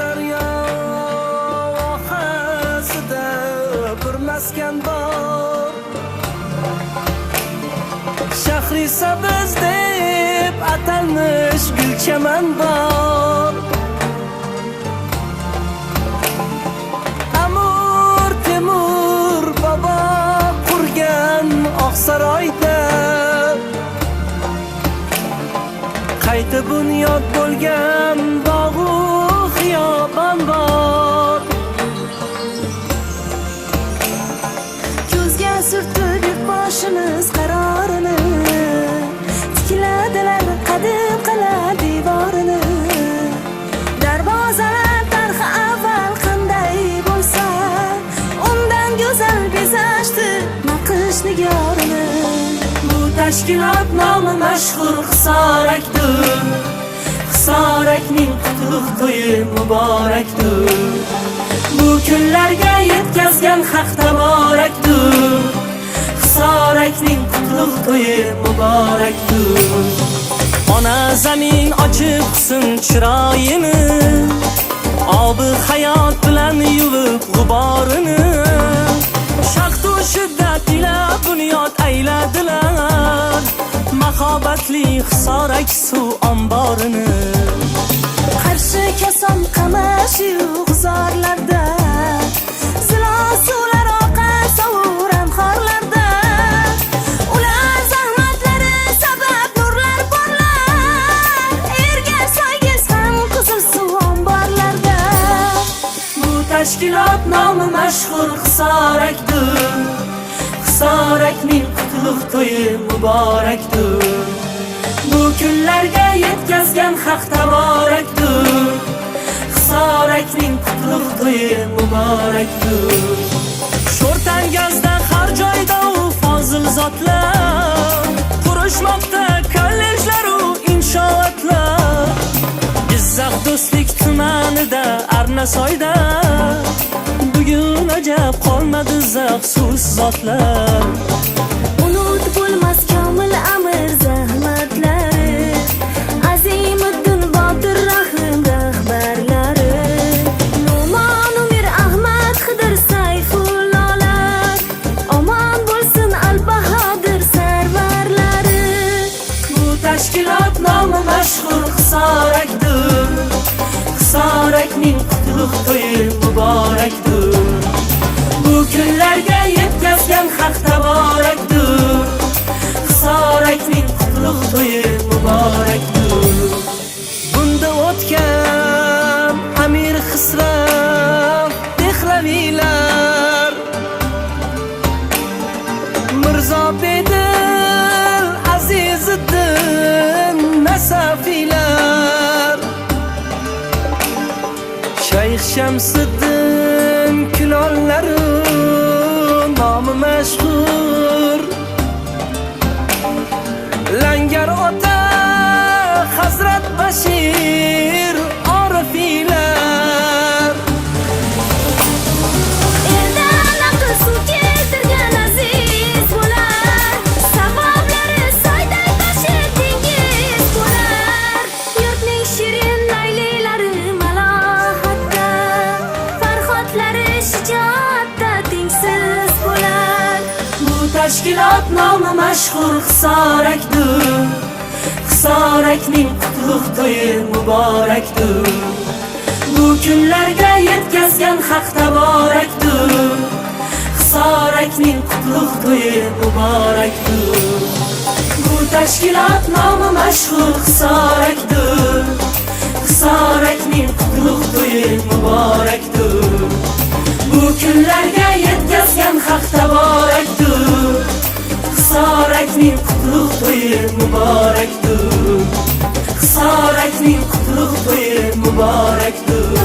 daryo vohasida bir maskan bor. Shahri sabz deb atalmish gulchaman bor. Amir Temur bobo qurgan Oqsaroyda qayta bunyod bo'lgan bog'u xiyoban bor. Ko'zga surtib boshimiz qarorini, tikladilar qadim qala devorini. Darvozalar tarixi avval qanday bo'lsa, undan go'zal bezashdi naqsh nigorini. Bu tashkilot nomi mashhur Hisorakdir. Hisorakning qutlug' to'yi muborakdir. Bu kunlarga yetkazgan haq taborakdir. Hisorakning qutlug' to'yi muborakdir. Ona zamin ochib husn chiroyini, obi hayot bilan yuvib g'uborini. Shaqtu shiddat ila bunyod ayladilar mahobatli Hisorak suv omborini. Qarshi kason qamashi g'uzorlarda, zilo suvlar oqar sovur anhorlarda. Ular zahmatlari sabab nurlar porlar, erga soygiz ham qizil suv omborlarda. Bu tashkilot nomi mashhur Hisorakdir. Hisorakning qutlug' to'yi muborakdir. Bu kunlarga yetkazgan haq taborakdir. Hisorakning qutlug' to'yi muborakdir. Sho'rtangazda har joyda u fozil zotlar, qurishmoqda kollejlar u inshootlar. Jizzax Do'stlik tumanida Arnasoyda bugun ajab qolmadi zavqsiz zotlar. Unut bo'lmas komil amir zahmatlari, Azimuddin Botir Rahim rahbarlari. No'mon Umir Ahmad Xidir Sayfullolar, omon bo'lsin al-Bahodir sarvarlari. Bu tashkilot nomi mashhur Hisorakdir. Hisorakning qutlug' to'yi muborakdir. Bu kunlarga yetkazgan haq taborakdir. Hisorakning qutlug' to'yi muborakdir. Bunda o'tgan Amir Xisrav Dehlaviylar, Mirzo Bedil Aziziddin Nasafiylar, Shayx Shamsiddin Kulollari nomi mashhur. Langar ota Hazrat Bashir Orifiylar. Eldan aql suv keltirgan aziz bo'lar, savoblari soyday toshib dengiz bo'lar. Yurtning shirin laylilari malohatda, farhodlari shijoatda tengsiz bo'lar. Bu tashkilot nomi mashhur Hisorakdir. Hisorakning qutlug' to'yi muborakdir. Bu kunlarga yetkazgan haq taborakdir. Hisorakning qutlug' to'yi muborakdir. Bu tashkilot nomi mashhur Hisorakdir. Hisorakning qutlug' to'yi muborakdir. Bu kunlarga yetkazgan haq taborakdir. Hisorakning qutlug' to'yi muborakdir. Hisorakning qutlug' to'yi muborakdir.